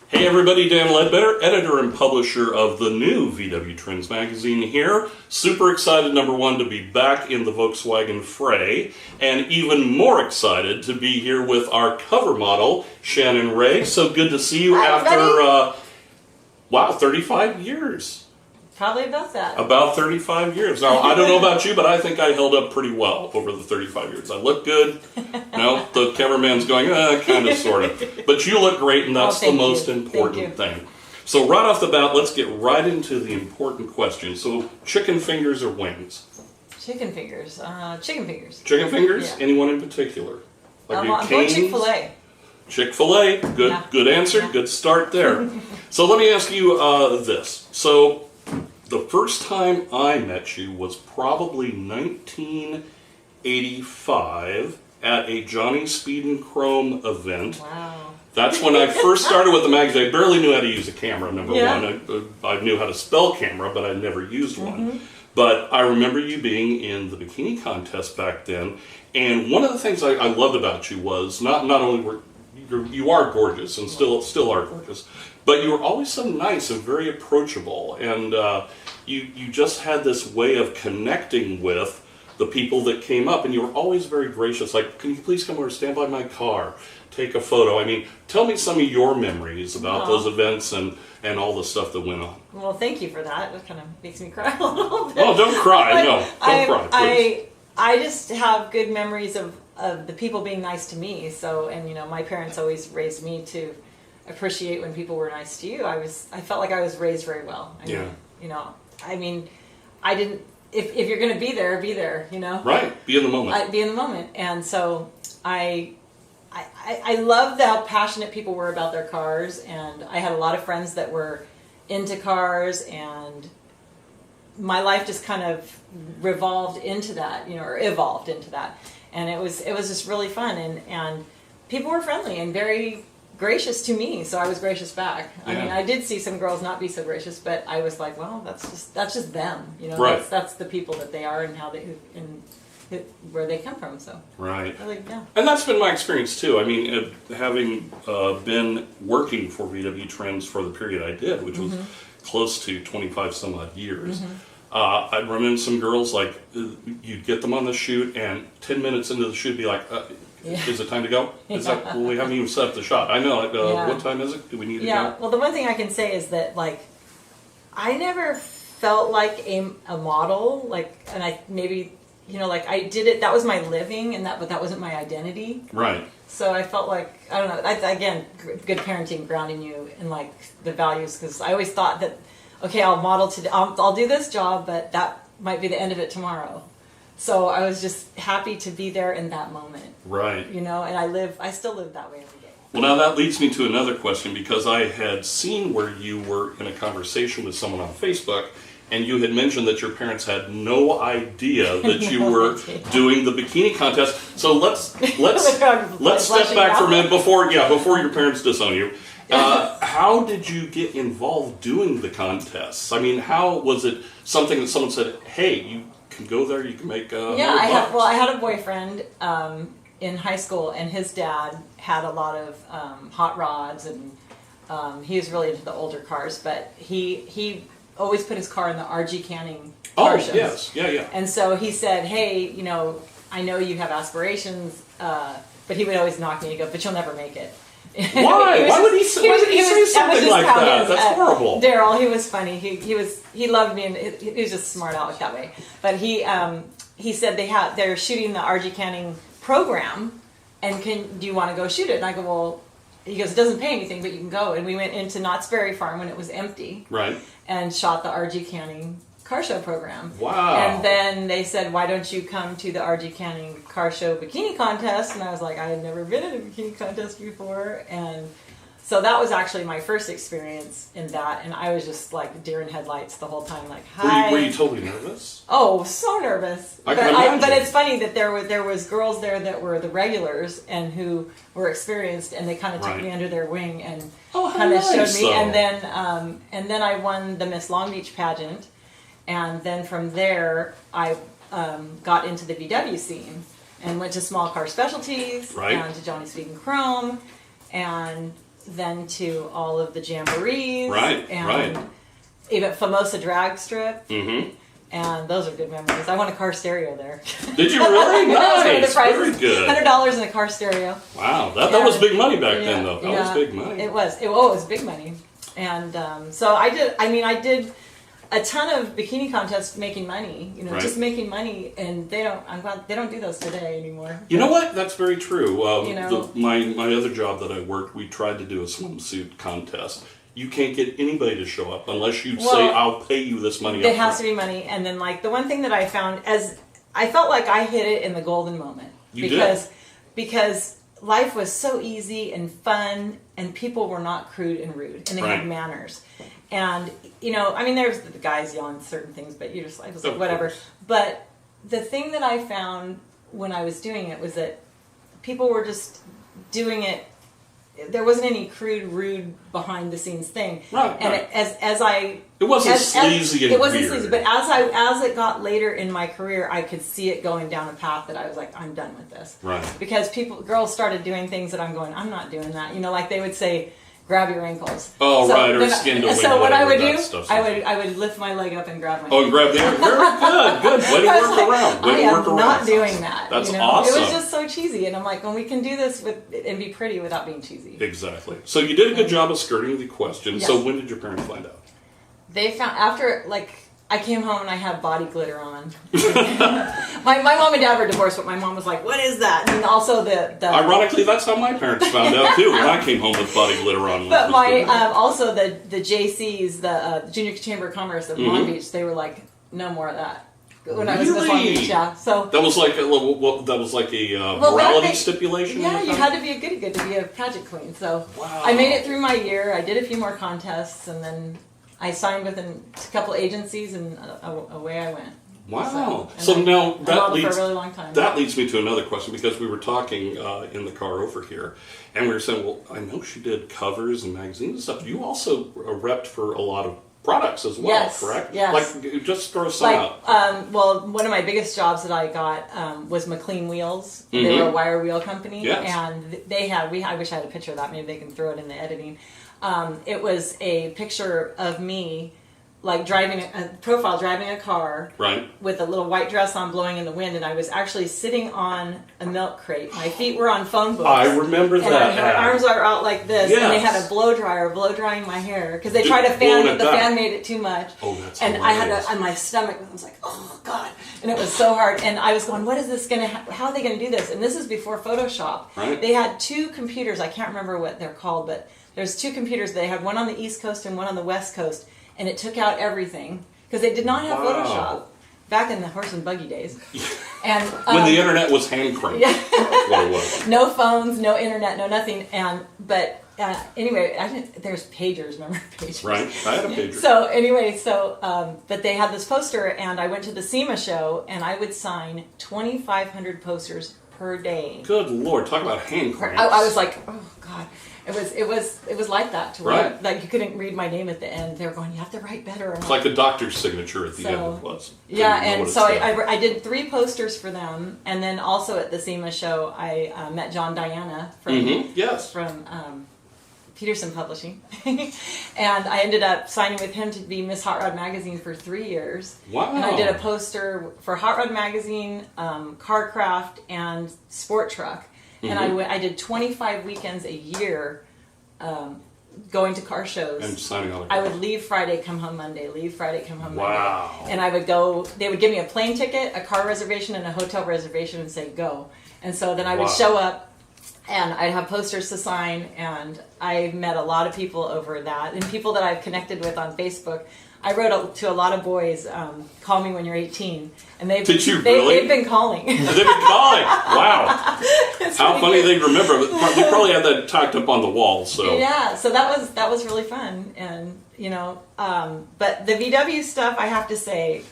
Hey everybody, Dan Ledbetter, editor and publisher of the new VW Trends magazine here. Super excited, number one, to be back in the Volkswagen fray, and even more excited to be here with our cover model, Shannon Ray. So good to see you after, 35 years. Probably about that. About 35 years. Now, I don't know about you, but I think I held up pretty well over the 35 years. I look good. No, the cameraman's going, kind of, sort of. But you look great, and that's the most important thing. So right off the bat, let's get right into the important question. So chicken fingers or wings? Chicken fingers. Chicken fingers. Chicken fingers? Yeah. Anyone in particular? I'm going Chick-fil-A. Chick-fil-A. Good answer. Yeah. Good start there. So let me ask you this. So the first time I met you was probably 1985 at a Johnny Speed and Chrome event. Wow. That's when I first started with the magazine. I barely knew how to use a camera, number one. I knew how to spell camera, but I never used one. But I remember you being in the bikini contest back then. And one of the things I loved about you was not only were you are gorgeous and still are gorgeous, but you were always so nice and very approachable, and you just had this way of connecting with the people that came up, and you were always very gracious, like, can you please come over, stand by my car, take a photo. I mean, tell me some of your memories about those events and all the stuff that went on. Well, thank you for that. It kind of makes me cry a little bit. Oh, don't cry. No, don't cry, please. I just have good memories of the people being nice to me. So, and my parents always raised me to appreciate when people were nice to you. I felt like I was raised very well. I didn't. If you're going to be there, be there. Right. Be in the moment. Be in the moment. And so I loved how passionate people were about their cars, and I had a lot of friends that were into cars, and my life just kind of revolved into that, or evolved into that. And it was just really fun, and people were friendly and very gracious to me, so I was gracious back. I mean, I did see some girls not be so gracious, but I was like, well, that's just them, Right. That's the people that they are and where they come from. So right, yeah. And that's been my experience too. I mean, having been working for VW Trends for the period I did, which was close to 25 some odd years. I'd run into some girls, like, you'd get them on the shoot, and 10 minutes into the shoot, be like, is it time to go? It's like, well, we haven't even set up the shot. I know, what time is it? Do we need to go? Yeah, well, the one thing I can say is that, like, I never felt like a model, like, and I maybe, I did it, that was my living, but that wasn't my identity. Right. So I felt like, I don't know, again, good parenting, grounding you in, like, the values, because I always thought that, okay, I'll model today, I'll do this job, but that might be the end of it tomorrow. So I was just happy to be there in that moment. Right. And I still live that way every day. Well, now that leads me to another question, because I had seen where you were in a conversation with someone on Facebook, and you had mentioned that your parents had no idea that you were doing the bikini contest. So let's step back for a minute before your parents disown you. How did you get involved doing the contests? I mean, how was it something that someone said, hey, you can go there, you can make I had a boyfriend in high school, and his dad had a lot of hot rods, and he was really into the older cars, but he always put his car in the RG Canning car shows. Yes, yeah. And so he said, hey, I know you have aspirations, but he would always knock me and go, but you'll never make it. Why? Why would he say something like that? That's horrible. Daryl, he was funny. He loved me, and he was just smart aleck that way. But he said they're shooting the RG Canning program, and do you want to go shoot it? And I go, well, he goes, it doesn't pay anything, but you can go. And we went into Knott's Berry Farm when it was empty, right, and shot the RG Canning car show program. Wow. And then they said, why don't you come to the RG Canning car show bikini contest? And I was like, I had never been in a bikini contest before. And so that was actually my first experience in that. And I was just like deer in headlights the whole time, like, hi. Were you totally nervous? Oh, so nervous. I can imagine. But it's funny that there was girls there that were the regulars and who were experienced, and they kind of took me under their wing and kind of showed me. And then I won the Miss Long Beach pageant. And then from there, I got into the VW scene and went to Small Car Specialties and to Johnny Speed and Chrome, and then to all of the jamborees. Right, and right. Even Famosa Drag Strip. Mm-hmm. And those are good memories. I won a car stereo there. Did you really? That was one of the Nice. prizes. Very good. $100 in a car stereo. Wow, that was big money back then, though. That was big money. It was. It was big money. And so I did a ton of bikini contests making money. You know, Right. just making money. And I'm glad they don't do those today anymore. You know what? That's very true. You know. My other job that I worked, we tried to do a swimsuit contest. You can't get anybody to show up unless you say, I'll pay you this money. It has to be money. And then, like, the one thing that I found, as I felt like I hit it in the golden moment. Because life was so easy and fun, and people were not crude and rude, and they had manners. And, you know, I mean, there's the guys yelling certain things, but I was like, whatever. But the thing that I found when I was doing it was that people were just doing it. There wasn't any crude, rude, behind the scenes thing. Right. And it wasn't sleazy and it wasn't weird. sleazy, but as it got later in my career, I could see it going down a path that I was like, I'm done with this. Right. Because girls started doing things that I'm going, I'm not doing that. You know, like they would say, grab your ankles. Oh, right, or skin to wing. So what I would do, stuff. I would lift my leg up and grab my. Oh, and grab the ankle. Very good. Way to work around. I am not doing that. That's you know? awesome. It was just so cheesy, and I'm like, well, we can do this and be pretty without being cheesy. Exactly. So you did a good job of skirting the question. Yes. So when did your parents find out? They found after I came home and I had body glitter on. my mom and dad were divorced, but my mom was like, "What is that?" And also the Ironically, that's how my parents found out too. When I came home with body glitter on. But also the JCs, the Junior Chamber of Commerce of Long Beach, they were like, "No more of that." When I was in Long Beach, yeah. So that was like a morality stipulation. Yeah, you had to be a goody good to be a pageant queen. So I made it through my year. I did a few more contests, and then I signed with a couple agencies, and away I went. Wow! So now that leads for a really long time. That leads me to another question, because we were talking in the car over here, and we were saying, well, I know she did covers and magazines and stuff. You also repped for a lot of products as well, yes, correct? Yes. Like, just throw some out. Well, one of my biggest jobs that I got was McLean Wheels. Mm-hmm. They were a wire wheel company, and they had. I wish I had a picture of that. Maybe they can throw it in the editing. It was a picture of me, like driving a car, right, with a little white dress on, blowing in the wind, and I was actually sitting on a milk crate. My feet were on phone books. I remember that. And my arms are out like this, and they had a blow dryer blow drying my hair because they tried to fan, but the fan made it too much. Oh, that's and hilarious. I had on my stomach. I was like, oh god, and it was so hard. And I was going, what is this gonna? How are they gonna do this? And this is before Photoshop. Right. They had two computers. I can't remember what they're called, but there's two computers. They had one on the East Coast and one on the West Coast. And it took out everything because they did not have Photoshop back in the horse and buggy days. And when the internet was hand cranked, what it was. No phones, no internet, no nothing. But anyway, there's pagers. Remember pagers? Right, I had a pager. So anyway, but they had this poster, and I went to the SEMA show, and I would sign 2,500 posters per day. Good Lord, talk about hand cranks. I was like, oh god. It was like that to where like you couldn't read my name at the end. They were going, you have to write better. It's like the doctor's signature at the end. It was. Yeah, and so I did 3 posters for them, and then also at the SEMA show I met John Diana from Peterson Publishing, and I ended up signing with him to be Miss Hot Rod Magazine for 3 years. Wow! And I did a poster for Hot Rod Magazine, Carcraft, and Sport Truck. And I did 25 weekends a year going to car shows. And signing all the I would leave Friday, come home Monday, leave Friday, come home Monday. And I would go, they would give me a plane ticket, a car reservation, and a hotel reservation and say, go. And so then I would show up, and I'd have posters to sign, and I met a lot of people over that, and people that I've connected with on Facebook. I wrote to a lot of boys, call me when you're 18. And they've been calling. They've been calling. Wow. How funny they remember. They probably had that tacked up on the wall. So yeah, so that was really fun. And, but the VW stuff, I have to say,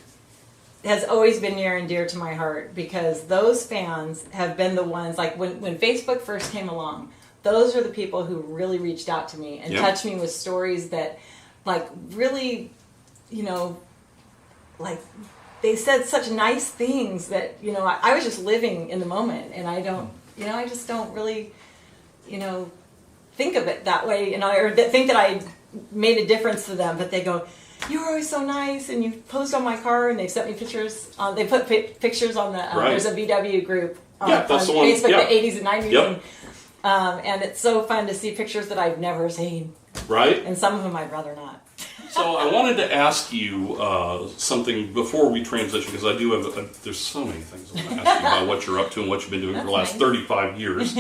has always been near and dear to my heart, because those fans have been the ones, like when Facebook first came along, those are the people who really reached out to me and touched me with stories that, like, really, like, they said such nice things that, I was just living in the moment, and I don't, I just don't really, think of it that way, or think that I made a difference to them, but they go, "You were always so nice, and you posed on my car," and they sent me pictures. They put pictures on the. There's a VW group on that's the one. Facebook, Yeah. the 80s and 90s, Yep. and it's so fun to see pictures that I've never seen, Right. and some of them I'd rather not. So I wanted to ask you something before we transition, because I do have, there's so many things I want to ask you about what you're up to and what you've been doing for the last 35 years.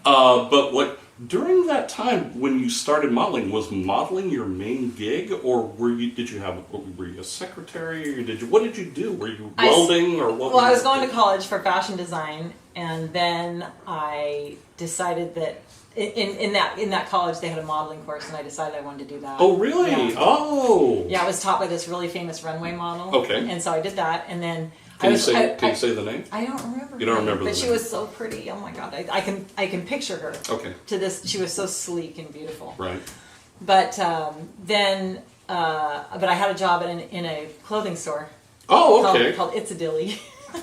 But during that time when you started modeling, was modeling your main gig, or were you a secretary, or what did you do? Were you welding, or what? Well, I was going to college for fashion design, and then I decided that in that college they had a modeling course, and I decided I wanted to do that. Oh, really? Yeah. Oh. Yeah, I was taught by this really famous runway model. Okay. And so I did that, and then Can you say the name? I don't remember. You don't remember but the she name. was so pretty. Oh my god, I can picture her. Okay. To this, she was so sleek and beautiful. Right. But then I had a job in a clothing store. Oh, okay. Called It's a Dilly.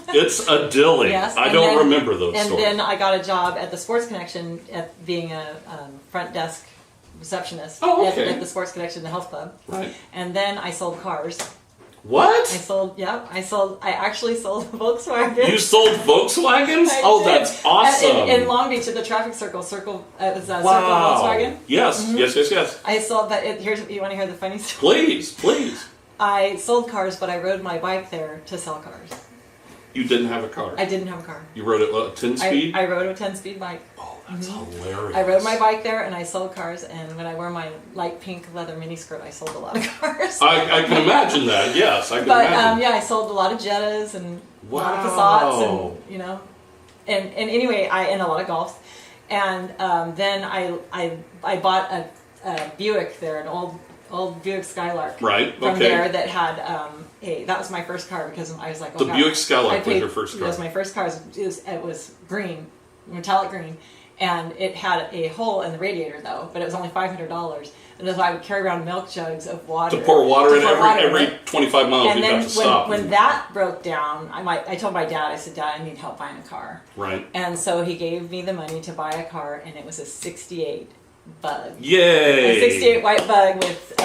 It's a dilly. Yes, I don't remember those and stories. then I got a job at the Sports Connection at being a front desk receptionist at the Sports Connection, the health club. Right. And then I sold cars. What? I actually sold a Volkswagen. You sold Volkswagens? I did. That's awesome. In Long Beach at the traffic circle. It was a Wow. Circle Volkswagen. Yes, Mm-hmm. yes. I sold that. You want to hear the funny story? Please. I sold cars, but I rode my bike there to sell cars. You didn't have a car. I didn't have a car. You rode a 10-speed? I rode a 10-speed bike. Oh, that's hilarious. I rode my bike there and I sold cars, and when I wore my light pink leather miniskirt, I sold a lot of cars. I can imagine that, yes. I can imagine. I sold a lot of Jettas and a lot of Wow. Passats, and anyway, and a lot of Golfs. And then I bought a Buick there, an old Buick Skylark. Right, From okay. there that had that was my first car, because I was like, oh The God. Buick Skylark was paid- your first car. It was my first car. It was green, metallic green, and it had a hole in the radiator though, but it was only $500. And so I would carry around milk jugs of water. To pour water in water every 25 miles and you'd then have to stop. when that broke down, I told my dad, I said, Dad, I need help buying a car. Right. And so he gave me the money to buy a car, and it was a 68 Bug. Yay! A 68 white Bug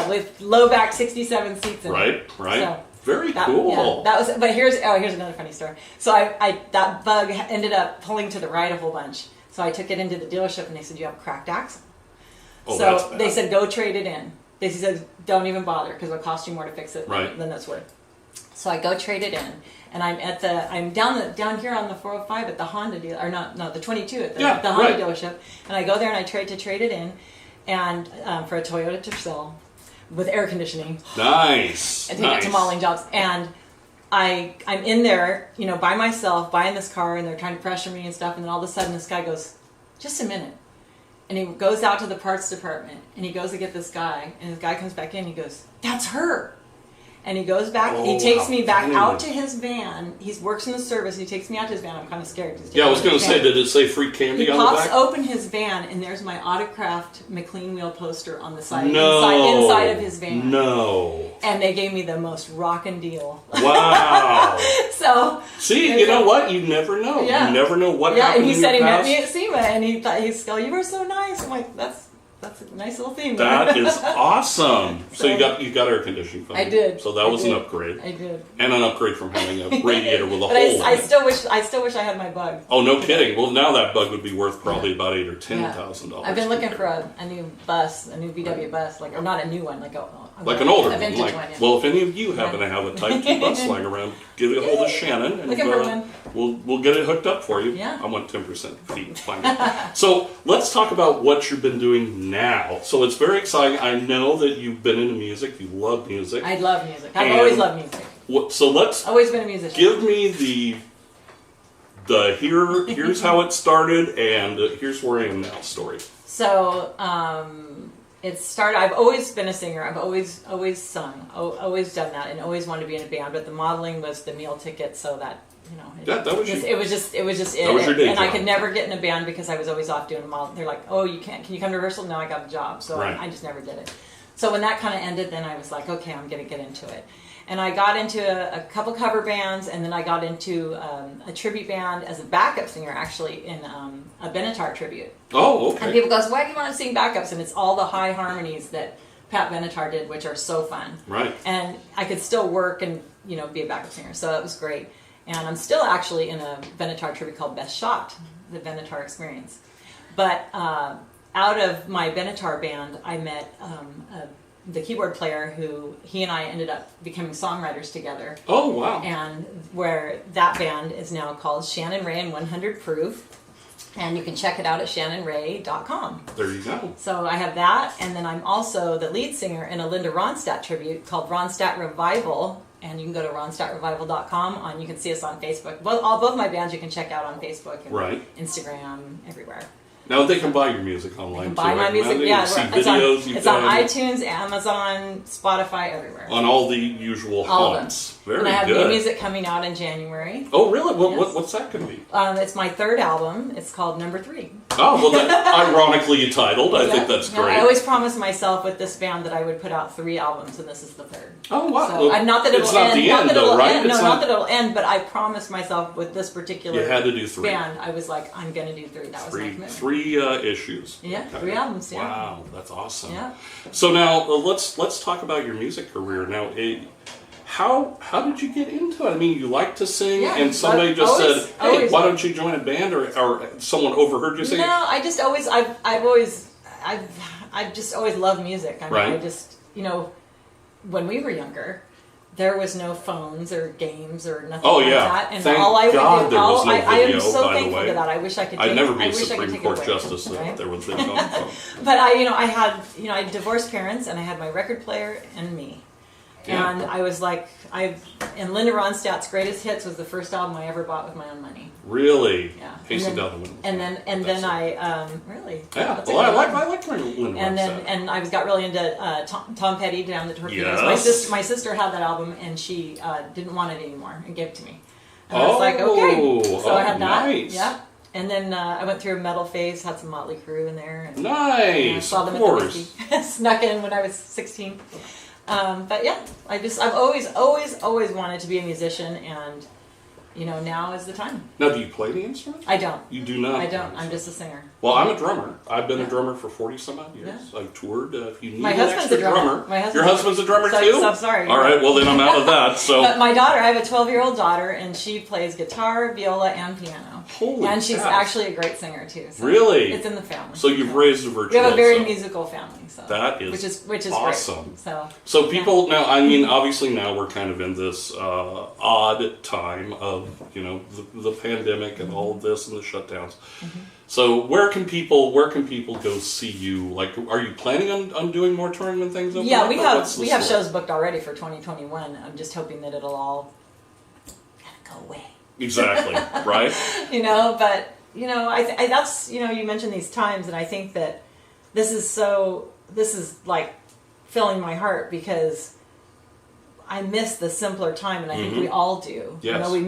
with low back 67 seats in it. Right. So Very cool. Yeah, that was. But here's another funny story. So that Bug ended up pulling to the right a whole bunch. So I took it into the dealership, and they said, "You have a cracked axle." Oh, that's So bad. they said, "Go trade it in." They said, "Don't even bother, because it'll cost you more to fix it than it's worth." So I go trade it in, and I'm down here on the 405 at the Honda deal, or not the 22 at the Honda dealership, and I go there and I trade it in, and for a Toyota Tercel with air conditioning. Nice. And take it to modeling jobs, and I'm in there, by myself buying this car, and they're trying to pressure me and stuff, and then all of a sudden this guy goes, "Just a minute." And he goes out to the parts department, and he goes to get this guy, and this guy comes back in, he goes, "That's her." And he goes back, he takes me back out to his van. He works in the service, he takes me out to his van. I'm kind of scared. Yeah, I was going to say, did it say free candy he on the pops back? open his van, and there's my autographed McLean Wheel poster on the side, No. inside of his van. No. And they gave me the most rockin' deal. Wow. So see, you know what? You never know. Yeah. You never know what yeah, happened and he in said your he met past. me at SEMA, and he thought "You were so nice." I'm like, that's a nice little theme. That is awesome. So you got air conditioning. I did. So that was an upgrade. I did. And an upgrade from having a radiator with a But hole I in it. still wish I had my Bug. Oh, no kidding. Well, now that Bug would be worth probably about $8,000 or $10,000. I've been looking for a new bus, a new VW bus, or not a new one, like an older a one. vintage Like, one. Yeah. well, if any of you happen to have a Type 2 bus lying around, give it a hold of Shannon, and Looking for one. we'll get it hooked up for you. Yeah. I want 10% fee. Fine. So let's talk about what you've been doing now. So it's very exciting. I know that you've been into music. You love music. I love music. I've And always loved music. So let's Always been a musician. give me the here's how it started, and here's where I am now story. So it started. I've always been a singer. I've always sung. Always done that, and always wanted to be in a band. But the modeling was the meal ticket, so that That was it was just it. That was your day and I job. could never get in a band because I was always off doing a model. They're like, "Oh, you can't? Can you come to rehearsal?" No, I got a job, so Right. I just never did it. So when that kind of ended, then I was like, okay, I'm going to get into it. And I got into a couple cover bands, and then I got into a tribute band as a backup singer, actually, in a Benatar tribute. Oh, okay. And people goes, why do you want to sing backups? And it's all the high harmonies that Pat Benatar did, which are so fun. Right. And I could still work and, be a backup singer, so it was great. And I'm still actually in a Benatar tribute called Best Shot, the Benatar Experience. But out of my Benatar band, I met the keyboard player who he and I ended up becoming songwriters together. Oh, wow. And where that band is now called Shannon Ray and 100 Proof. And you can check it out at shannonray.com. There you go. So I have that, and then I'm also the lead singer in a Linda Ronstadt tribute called Ronstadt Revival. And you can go to ronstadtrevival.com, and you can see us on Facebook. Both my bands you can check out on Facebook and Instagram, everywhere. Now they can buy your music online. You can buy my music, yeah. See videos. It's on iTunes, Amazon, Spotify, everywhere. On all the usual haunts. Very good. And I have new music coming out in January. Oh, really? Yes. What's that going to be? It's my third album. It's called Number 3. Oh, well, that, ironically titled. I think that's great. I always promised myself with this band that I would put out 3 albums, and this is the third. Oh, wow. So, not that it'll it's not end. the end, though, right? Not that it'll end, but I promised myself with this particular you had to do 3. band, I was like, I'm going to do 3. That was my commitment. 3 issues. Yeah, okay. 3 albums, yeah. Wow, that's awesome. Yeah. So now, let's talk about your music career. Now, how did you get into it? I mean, you like to sing, and somebody just said, "Hey, why don't you join a band?" Or someone overheard you sing. No, I just always, I've just always loved music. I mean, I just, when we were younger, there was no phones or games or nothing like that. And thank all I would God do, there was no I video, am so by the thankful way. to that. I wish I could. I'd never be a Supreme Court justice if there was video. But I had divorced parents, and I had my record player and me. Yeah. And I was like, and Linda Ronstadt's Greatest Hits was the first album I ever bought with my own money. Really? Yeah. Casey Dudley. And then I really. Yeah. Well, I like Linda Ronstadt. And I got really into Tom Petty, Down the Torpedoes. Yes. My sister had that album, and she didn't want it anymore and gave it to me. And I was like, okay. So I had that. Nice. Yeah. And then I went through a metal phase, had some Motley Crue in there. And, nice. Saw them of at the course. Whiskey. Snuck in when I was 16. But yeah, I've always wanted to be a musician, and now is the time. Now, do you play the instrument? I don't. You do not? I don't. I'm just a singer. Well, I'm a drummer. I've been a drummer for 40 some odd years. Yeah. I've toured. If you need my an husband's extra a drummer. Your husband's a drummer too? So, I'm sorry. All right, well then I'm out of that. So. But my daughter, I have a 12-year-old daughter, and she plays guitar, viola, and piano. Holy And she's cow. actually a great singer too. So really? It's in the family. So you've raised a virtuoso. We have a very musical family. So that is which is awesome. Great. So people now, I mean, obviously now we're kind of in this odd time of the pandemic and all of this and the shutdowns. Mm-hmm. So where can people go see you? Like, are you planning on doing more touring and things? Yeah, we have shows booked already for 2021. I'm just hoping that it'll all kind of go away. Exactly, right? But I that's you mentioned these times, and I think that this is like filling my heart because I miss the simpler time, and I think we all do. Yes. We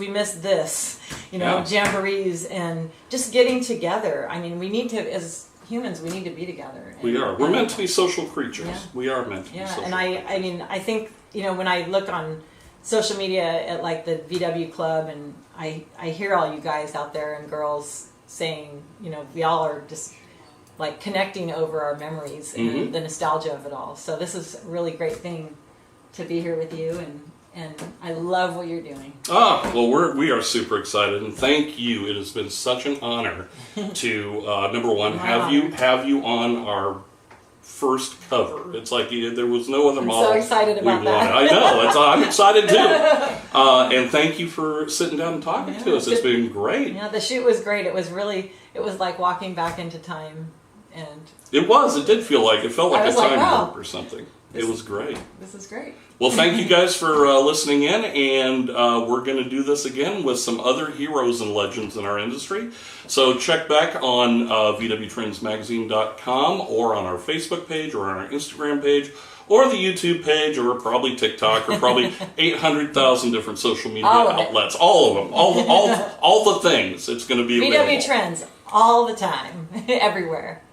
miss this, jamborees and just getting together. I mean, we need to, as humans, we need to be together. We are. We're meant to be social creatures. Yeah. We are meant to be social and creatures. I think, when I look on social media at like the VW Club, and I hear all you guys out there and girls saying, we all are just like connecting over our memories and the nostalgia of it all. So this is a really great thing to be here with you, and I love what you're doing. Well, we are super excited, and thank you. It has been such an honor to number one have you on our first cover. It's like there was no other model. I'm so excited about that. I know. I'm excited too. And thank you for sitting down and talking to us. It's been great. Yeah, the shoot was great. It was like walking back into time, and it did feel like it felt like a time warp or something. It was great. This is great. Well, thank you guys for listening in, and we're going to do this again with some other heroes and legends in our industry. So check back on VWTrendsMagazine.com or on our Facebook page or on our Instagram page or the YouTube page or probably TikTok or probably 800,000 different social media outlets. All of them. All the things. It's going to be available. VW Trends all the time, everywhere.